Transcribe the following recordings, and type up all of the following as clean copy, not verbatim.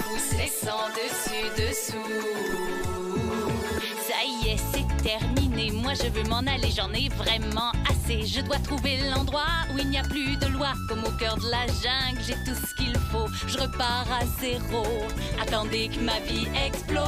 pousse et sans dessus dessous. Ça y est, c'est terminé. Moi je veux m'en aller, j'en ai vraiment assez. Je dois trouver l'endroit où il n'y a plus de loi. Comme au cœur de la jungle, j'ai tout ce qu'il faut. Je repars à zéro. Attendez que ma vie explose.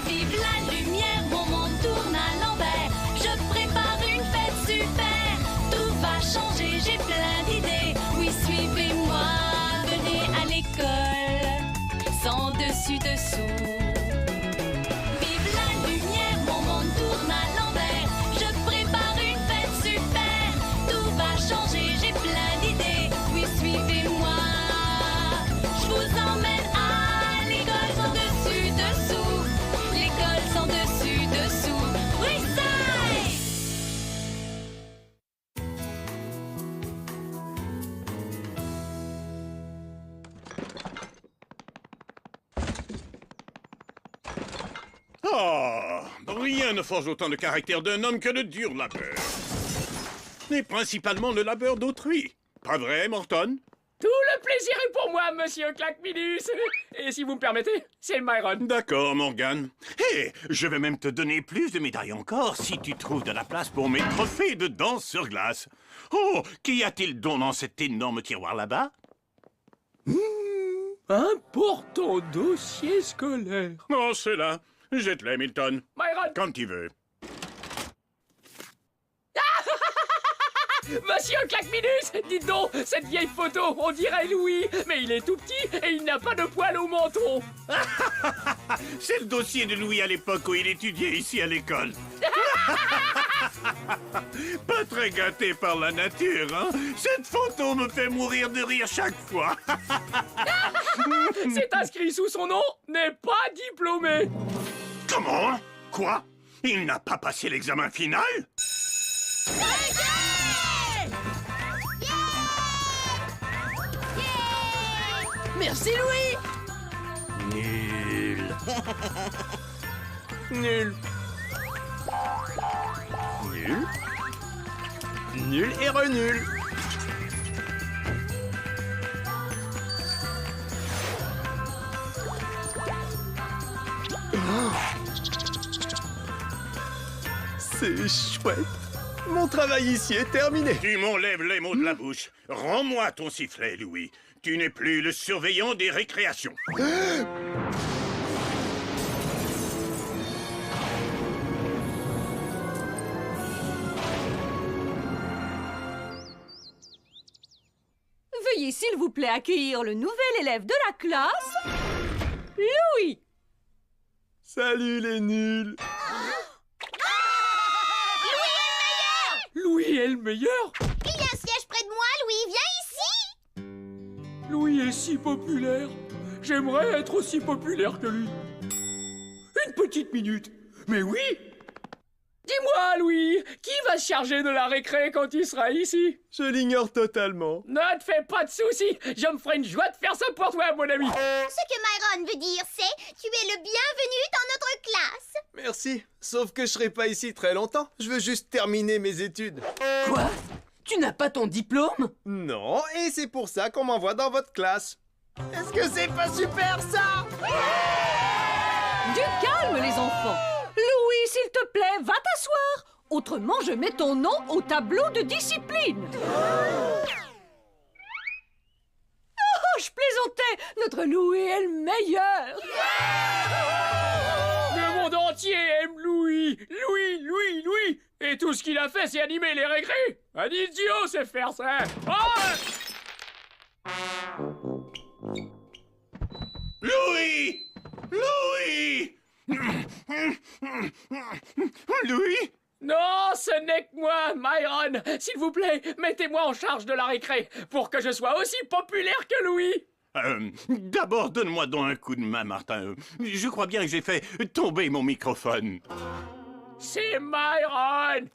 Vive la lumière, mon monde tourne à l'envers. Je prépare une fête super. Tout va changer, j'ai plein d'idées. Oui, suivez-moi, venez à l'école. Sans dessus dessous. Oh, rien ne forge autant de caractère d'un homme que le dur labeur. Et principalement le labeur d'autrui. Pas vrai, Morton? Tout le plaisir est pour moi, monsieur Claquemidus. Et si vous me permettez, c'est Myron. D'accord, Morgan. Hé, je vais même te donner plus de médailles encore si tu trouves de la place pour mes trophées de danse sur glace. Oh, qu'y a-t-il donc dans cet énorme tiroir là-bas? Important dossier scolaire. Oh, c'est là. Jette-le, Milton. Myron. Quand tu veux. Monsieur Claquemidus, dites donc, cette vieille photo, on dirait Louis, mais il est tout petit et il n'a pas de poils au menton. C'est le dossier de Louis à l'époque où il étudiait ici à l'école. Pas très gâté par la nature, hein? Cette photo me fait mourir de rire chaque fois. C'est inscrit sous son nom, n'est pas diplômé. Comment? Quoi? Il n'a pas passé l'examen final? Merci, Louis! Nul. Nul. Nul. Nul et renul. C'est chouette. Mon travail ici est terminé. Tu m'enlèves les mots de la bouche. Rends-moi ton sifflet, Louis. Tu n'es plus le surveillant des récréations. Veuillez s'il vous plaît accueillir le nouvel élève de la classe, Louis. Salut les nuls. Louis est le meilleur. Il y a un siège près de moi, Louis, viens ici. Louis est si populaire. J'aimerais être aussi populaire que lui. Une petite minute. Mais oui. Dis-moi, Louis, qui va se charger de la récré quand il sera ici? Je l'ignore totalement. Ne te fais pas de soucis. Je me ferai une joie de faire ça pour toi, mon ami. Ce que Myron veut dire, c'est tu es le bienvenu dans notre classe. Merci. Sauf que je serai pas ici très longtemps. Je veux juste terminer mes études. Quoi? Tu n'as pas ton diplôme? Non, et c'est pour ça qu'on m'envoie dans votre classe. Est-ce que c'est pas super ça? Du calme, les enfants. Louis, s'il te plaît, va t'asseoir. Autrement, je mets ton nom au tableau de discipline. Oh, je plaisantais. Notre Louis est le meilleur. Le monde entier aime Louis. Louis, Louis, Louis. Et tout ce qu'il a fait, c'est animer les récrés. Un idiot sait faire ça. Oh! Louis! Louis! Louis? Non, ce n'est que moi, Myron. S'il vous plaît, mettez-moi en charge de la récré pour que je sois aussi populaire que Louis. D'abord, donne-moi donc un coup de main, Martin. Je crois bien que j'ai fait tomber mon microphone. C'est Myron.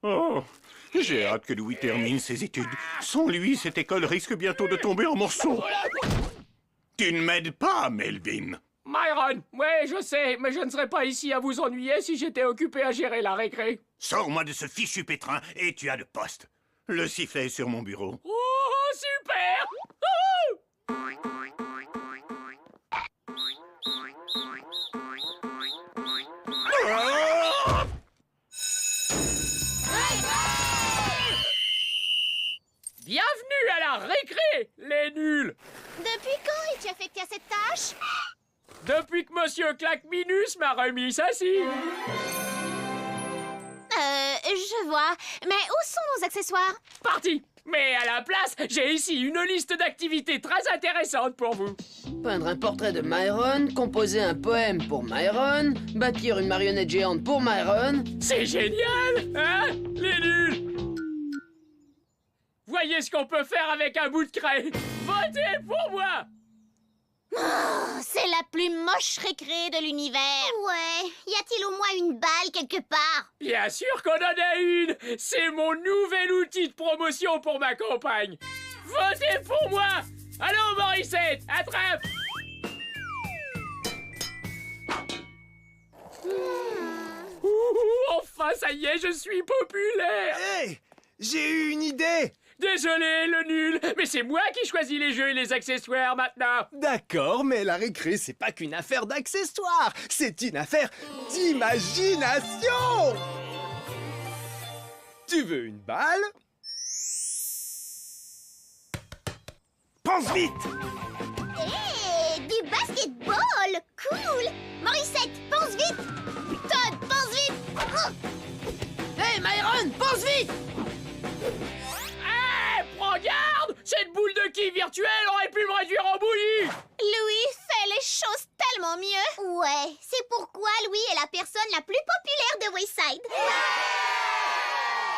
Oh, j'ai hâte que Louis termine ses études. Sans lui, cette école risque bientôt de tomber en morceaux. Tu ne m'aides pas, Melvin. Myron, ouais, je sais, mais je ne serais pas ici à vous ennuyer si j'étais occupé à gérer la récré. Sors-moi de ce fichu pétrin et tu as le poste. Le sifflet est sur mon bureau. Oh, super! Oh! la récré, les nuls! Depuis quand es-tu affecté à cette tâche? Depuis que Monsieur Claque-Minus m'a remis sa scie. Je vois. Mais où sont nos accessoires? Parti! Mais à la place, j'ai ici une liste d'activités très intéressantes pour vous. Peindre un portrait de Myron, composer un poème pour Myron, bâtir une marionnette géante pour Myron. C'est génial, hein, les nuls? Voyez ce qu'on peut faire avec un bout de craie. Votez pour moi! C'est la plus moche récré de l'univers. Ouais. Y a-t-il au moins une balle quelque part? Bien sûr qu'on en a une! C'est mon nouvel outil de promotion pour ma campagne. Votez pour moi! Allons, Morissette, attrape! Enfin, ça y est, je suis populaire! Hey! J'ai eu une idée! Désolé, le nul, mais c'est moi qui choisis les jeux et les accessoires maintenant. D'accord, mais la récré, c'est pas qu'une affaire d'accessoires, c'est une affaire d'imagination! Tu veux une balle? Pense vite! Hé, du basketball! Cool! Morissette, pense vite! Todd, pense vite! Hey Myron, pense vite! Prends garde! Cette boule de quille virtuelle aurait pu me réduire en bouillie! Louis fait les choses tellement mieux! Ouais, c'est pourquoi Louis est la personne la plus populaire de Wayside!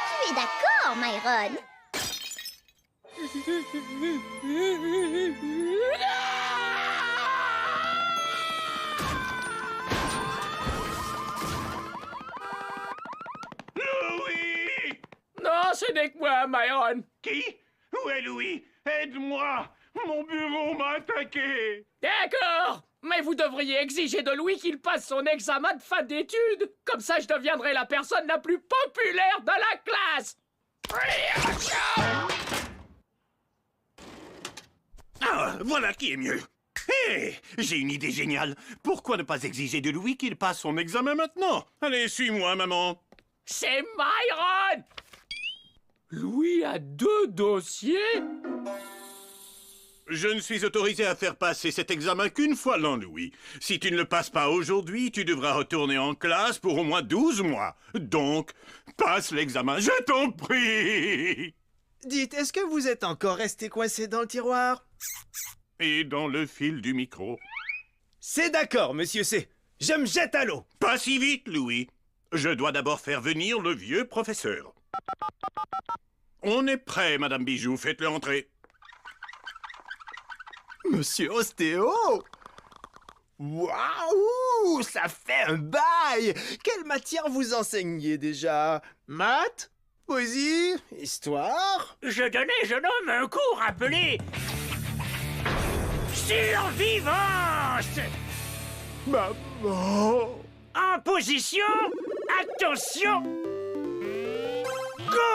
Tu es d'accord, Myron? Louis! Non, ce n'est que moi, Myron. Qui? Où est Louis? Aide-moi! Mon bureau m'a attaqué! D'accord, mais vous devriez exiger de Louis qu'il passe son examen de fin d'études. Comme ça, je deviendrai la personne la plus populaire de la classe. Ah, voilà qui est mieux. Hé, j'ai une idée géniale. Pourquoi ne pas exiger de Louis qu'il passe son examen maintenant? Allez, suis-moi, maman. C'est Myron! Louis a 2 dossiers? Je ne suis autorisé à faire passer cet examen qu'une fois l'an, Louis. Si tu ne le passes pas aujourd'hui, tu devras retourner en classe pour au moins 12 mois. Donc, passe l'examen, je t'en prie. Dites, est-ce que vous êtes encore resté coincé dans le tiroir? Et dans le fil du micro. C'est d'accord, monsieur C. Je me jette à l'eau. Pas si vite, Louis. Je dois d'abord faire venir le vieux professeur. On est prêt, Madame Bijou, faites-le entrer. Monsieur Ostéo! Waouh! Ça fait un bail! Quelle matière vous enseignez déjà? Maths? Poésie? Histoire? Je donnais, jeune homme, un cours appelé survivance. Maman! En position, attention, go!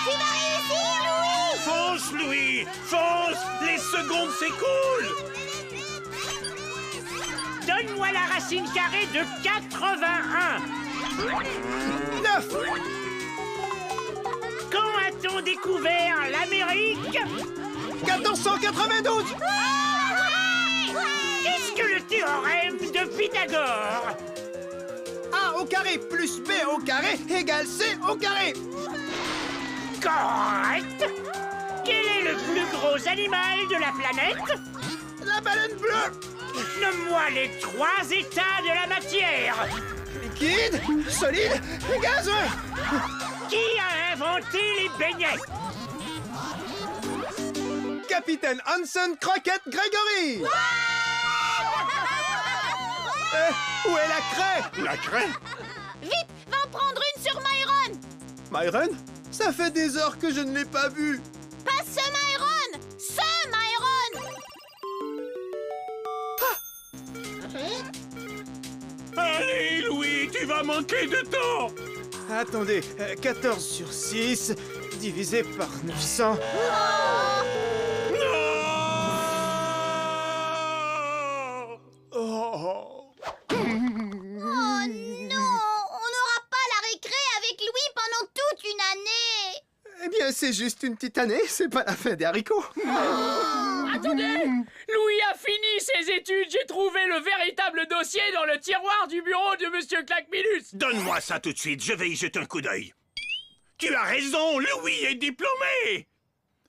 Tu vas réussir, Louis! Fonce, Louis! Fonce! Les secondes s'écoulent! Donne-moi la racine carrée de 81. 9! Quand a-t-on découvert l'Amérique? 1492! Qu'est-ce que le théorème de Pythagore? A au carré plus B au carré égale C au carré! Correct. Quel est le plus gros animal de la planète? La baleine bleue! Nomme-moi les 3 états de la matière. Liquide, solide et gazeux! Qui a inventé les beignets? Capitaine Hanson Croquette Gregory! Où est la craie? La craie? Vite, va en prendre une sur Myron! Myron? Ça fait des heures que je ne l'ai pas vu! Pas ce Myron! Ce Myron! Allez, Louis, tu vas manquer de temps! Attendez, 14 sur 6 divisé par 900... Non! Oh! Oh non! On n'aura pas la récré avec Louis pendant toute une année! Eh bien, c'est juste une petite année, c'est pas la fin des haricots. Attendez! Louis a fini ses études, j'ai trouvé le véritable dossier dans le tiroir du bureau de Monsieur Claquemilus. Donne-moi ça tout de suite, je vais y jeter un coup d'œil. Tu as raison, Louis est diplômé.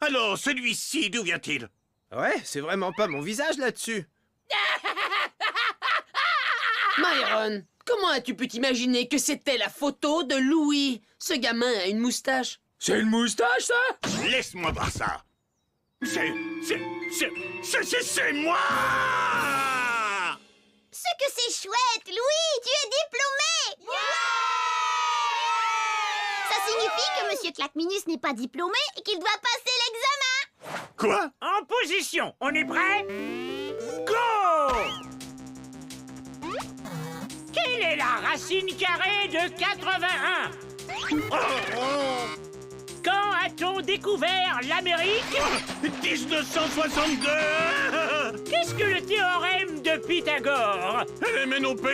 Alors, celui-ci, d'où vient-il? Ouais, c'est vraiment pas mon visage là-dessus. Myron, comment as-tu pu t'imaginer que c'était la photo de Louis? Ce gamin a une moustache. C'est une moustache, ça? Laisse-moi voir ça. C'est moi! Ce que c'est chouette, Louis, tu es diplômé! Ça signifie que Monsieur Claqueminus n'est pas diplômé et qu'il doit passer l'examen. Quoi? En position, on est prêt? Go! Quelle est la racine carrée de 81? Quand a-t-on découvert l'Amérique? 1962! Qu'est-ce que le théorème de Pythagore? LMNOP!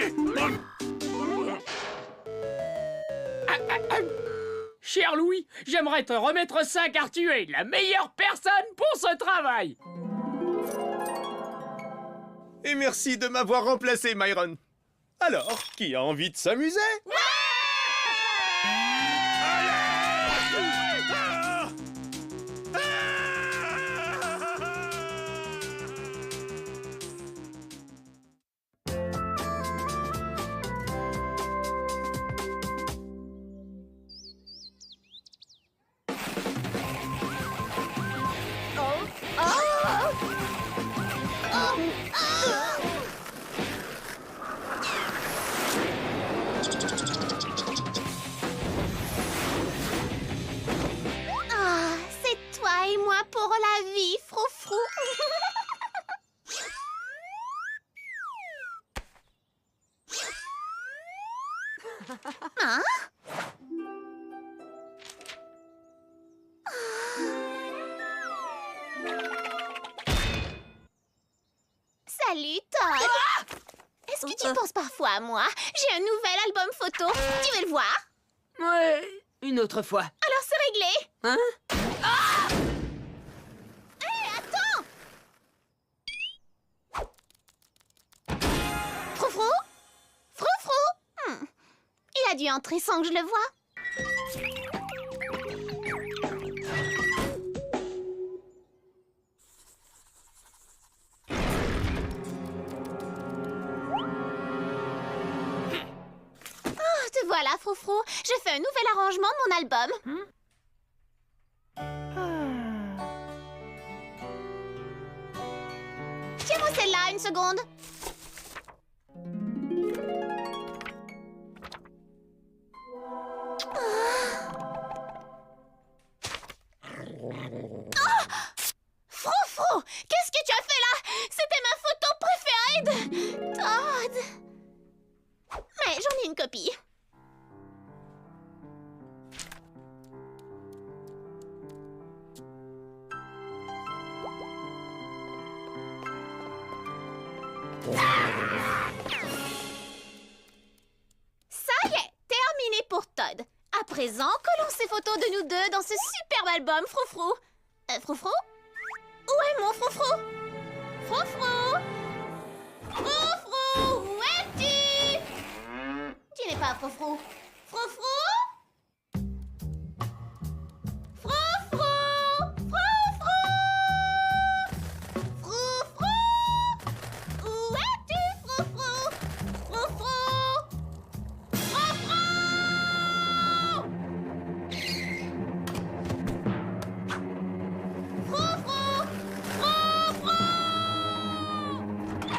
Cher Louis, j'aimerais te remettre ça car tu es la meilleure personne pour ce travail. Et merci de m'avoir remplacé, Myron. Alors, qui a envie de s'amuser? Ah, c'est toi et moi pour la vie, Froufrou. Hein? Salut, Todd. Est-ce que tu penses parfois à moi? J'ai un nouvel album photo. Tu veux le voir? Ouais, une autre fois. Alors c'est réglé. Hein? Hé, attends! Froufrou? Froufrou? Il a dû entrer sans que je le voie. Oh, te voilà, Froufrou. Je fais un nouvel arrangement de mon album. Tiens-moi celle-là, une seconde. Froufrou, qu'est-ce que tu as fait là? C'était ma photo préférée de Todd. Mais j'en ai une copie. Ça y est, terminé pour Todd. À présent, collons ces photos de nous deux dans ce superbe album, Froufrou. Froufrou? Où est mon Froufrou? Froufrou? Froufrou, où es-tu? Tu n'es pas Froufrou. Froufrou? Froufrou? Froufrou? Froufrou? Où es-tu, Froufrou? Froufrou? Froufrou?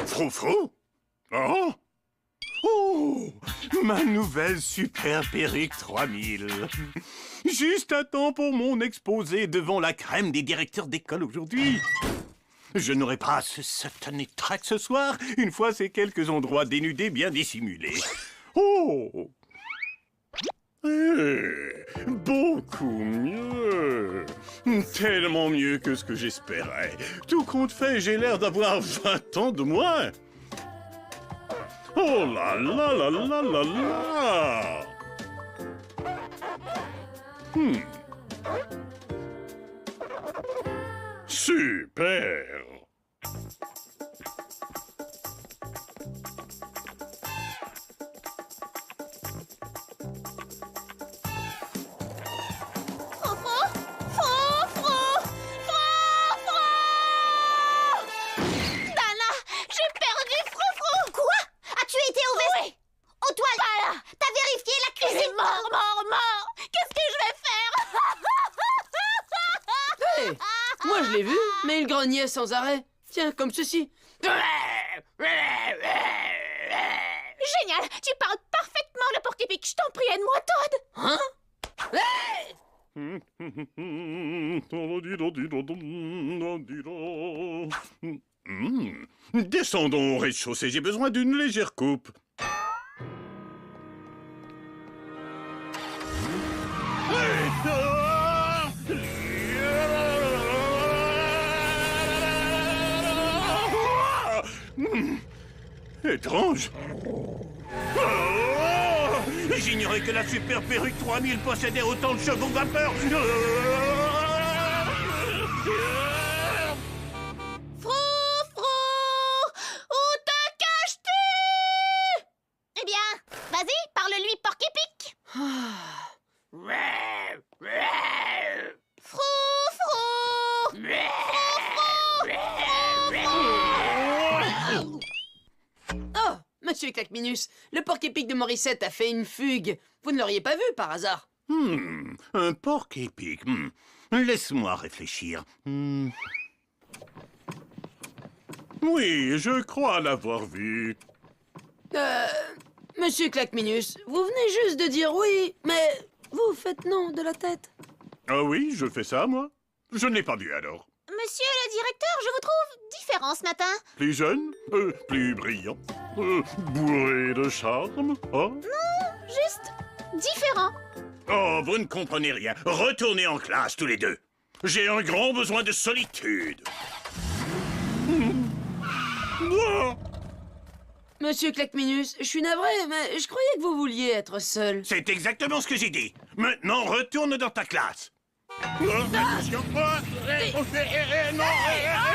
Froufrou? Oh? Oh! Ma nouvelle super perruque 3000. Juste à temps pour mon exposé devant la crème des directeurs d'école aujourd'hui. Je n'aurai pas ce satané trac ce soir, une fois ces quelques endroits dénudés bien dissimulés. Oh! Beaucoup mieux. Tellement mieux que ce que j'espérais. Tout compte fait, j'ai l'air d'avoir 20 ans de moins. Oh là là là là là là. Super. Froufrou, Froufrou, Froufrou. Dana, j'ai perdu Froufrou. Quoi? As-tu été au WC? Oui. Aux toilettes? Voilà. T'as vérifié la cuisine? Il est mort, mort, mort. Qu'est-ce que je vais faire? Hey, moi je l'ai vu, mais il grognait sans arrêt. Tiens, comme ceci. Génial, tu parles parfaitement le porc-épic. Je t'en prie, aide-moi, Todd. Hein? Hey! Descendons au rez-de-chaussée, j'ai besoin d'une légère coupe. Étrange. J'ignorais que la super perruque 3000 possédait autant de chevaux vapeur. Froufrou, où te caches-tu? Eh bien, vas-y, parle-lui, porc-épic. Froufrou, Oh, monsieur Claqueminus, le porc-épic de Morissette a fait une fugue. Vous ne l'auriez pas vu par hasard? Un porc-épic. Laisse-moi réfléchir. Oui, je crois l'avoir vu. Monsieur Claqueminus, vous venez juste de dire oui, mais vous faites non de la tête. Ah oui, je fais ça, moi? Je ne l'ai pas vu alors. Monsieur le directeur, je vous trouve différent ce matin. Plus jeune, plus brillant, bourré de charme. Oh. Juste différent. Oh, vous ne comprenez rien. Retournez en classe tous les deux. J'ai un grand besoin de solitude. Monsieur Claqueminus, je suis navré, mais je croyais que vous vouliez être seul. C'est exactement ce que j'ai dit. Maintenant, retourne dans ta classe. Attention.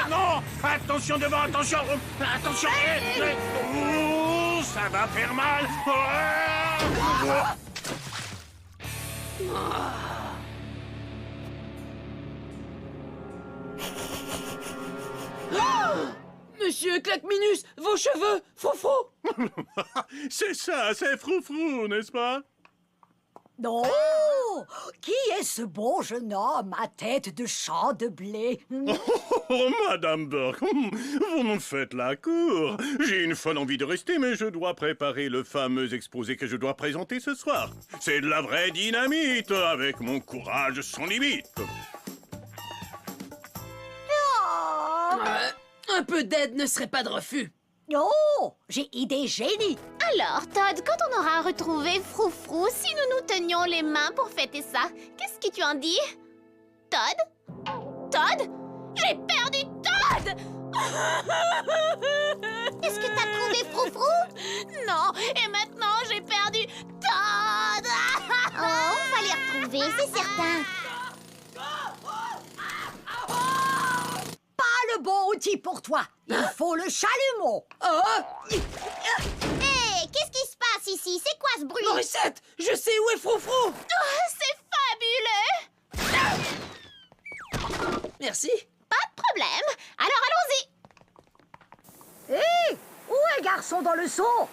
Non. Attention devant, attention. Attention. Oh, ça va faire mal. Monsieur Claqueminus, vos cheveux, Froufrou. C'est ça, c'est Froufrou, n'est-ce pas? Non! Qui est ce bon jeune homme à tête de champ de blé? Oh, Madame Burke, vous me faites la cour. J'ai une folle envie de rester, mais je dois préparer le fameux exposé que je dois présenter ce soir. C'est de la vraie dynamite, avec mon courage sans limite. Un peu d'aide ne serait pas de refus. Oh! J'ai idée génie! Alors, Todd, quand on aura retrouvé Froufrou, si nous nous tenions les mains pour fêter ça, qu'est-ce que tu en dis? Todd? Todd? J'ai perdu Todd! Est-ce que t'as trouvé Froufrou? Non, et maintenant j'ai perdu Todd! Oh, on va les retrouver, c'est certain. Pas le bon outil pour toi! Il faut le chalumeau! Hé, qu'est-ce qui se passe ici? C'est quoi ce bruit? Morissette, je sais où est Froufrou. Oh, c'est fabuleux! Merci. Pas de problème. Alors allons-y. Hé! Où est garçon dans le seau?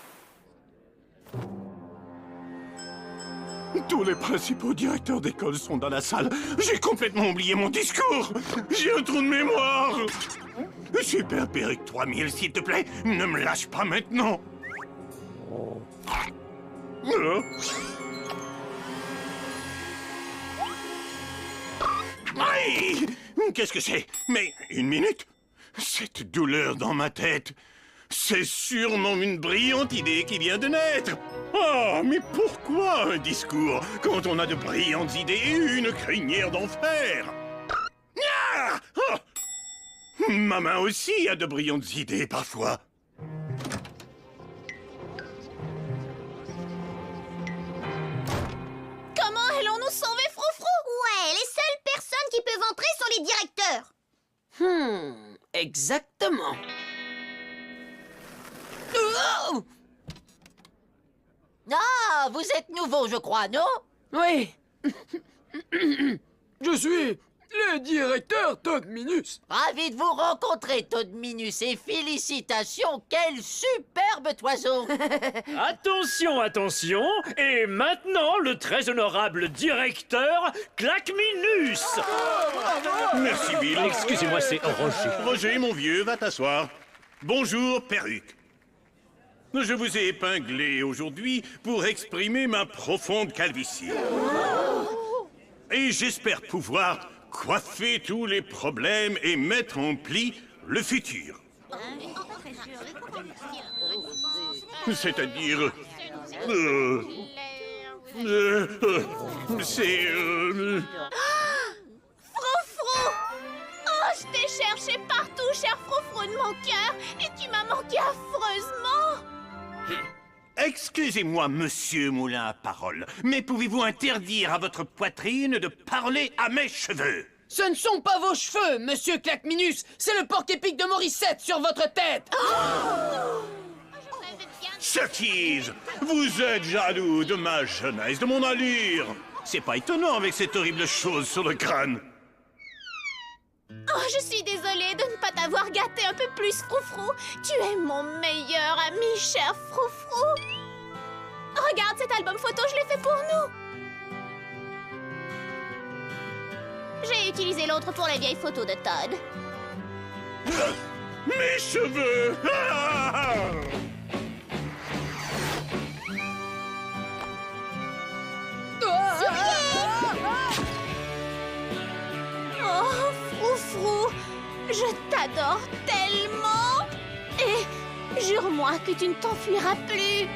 Tous les principaux directeurs d'école sont dans la salle. J'ai complètement oublié mon discours. J'ai un trou de mémoire. Super Perruque 3000, s'il te plaît, ne me lâche pas maintenant. Aïe! Qu'est-ce que c'est? Mais, une minute. Cette douleur dans ma tête, c'est sûrement une brillante idée qui vient de naître. Ah, mais pourquoi un discours quand on a de brillantes idées et une crinière d'enfer? Ah! Ah! Ma main aussi a de brillantes idées parfois. Comment allons-nous sauver Froufrou? Ouais, les seules personnes qui peuvent entrer sont les directeurs. Exactement. Oh! Ah, vous êtes nouveau, je crois, non? Oui. Je suis le directeur Todd Minus. Ravi de vous rencontrer, Todd Minus, et félicitations, quel superbe oiseau! Attention, attention. Et maintenant, le très honorable directeur Claqueminus. Merci, Bill. Excusez-moi, c'est Roger. Roger, mon vieux, va t'asseoir. Bonjour, perruque. Je vous ai épinglé aujourd'hui pour exprimer ma profonde calvitie. Et j'espère pouvoir coiffer tous les problèmes et mettre en pli le futur. C'est-à-dire... c'est... Froufrou! Oh, je t'ai cherché partout, cher Froufrou de mon cœur, et tu m'as manqué affreusement! Excusez-moi, monsieur Moulin à parole, mais pouvez-vous interdire à votre poitrine de parler à mes cheveux? Ce ne sont pas vos cheveux, monsieur Claqueminus. C'est le porc-épic de Morissette sur votre tête. Sottise! Vous êtes jaloux de ma jeunesse, de mon allure. C'est pas étonnant avec cette horrible chose sur le crâne. Oh, je suis désolée de ne pas t'avoir gâté un peu plus, Froufrou. Tu es mon meilleur ami, cher Froufrou. Regarde cet album photo, je l'ai fait pour nous. J'ai utilisé l'autre pour les vieilles photos de Todd. Mes cheveux! Ah! Oh, Froufrou, je t'adore tellement. Et jure-moi que tu ne t'enfuiras plus.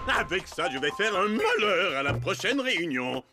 Avec ça, je vais faire un malheur à la prochaine réunion.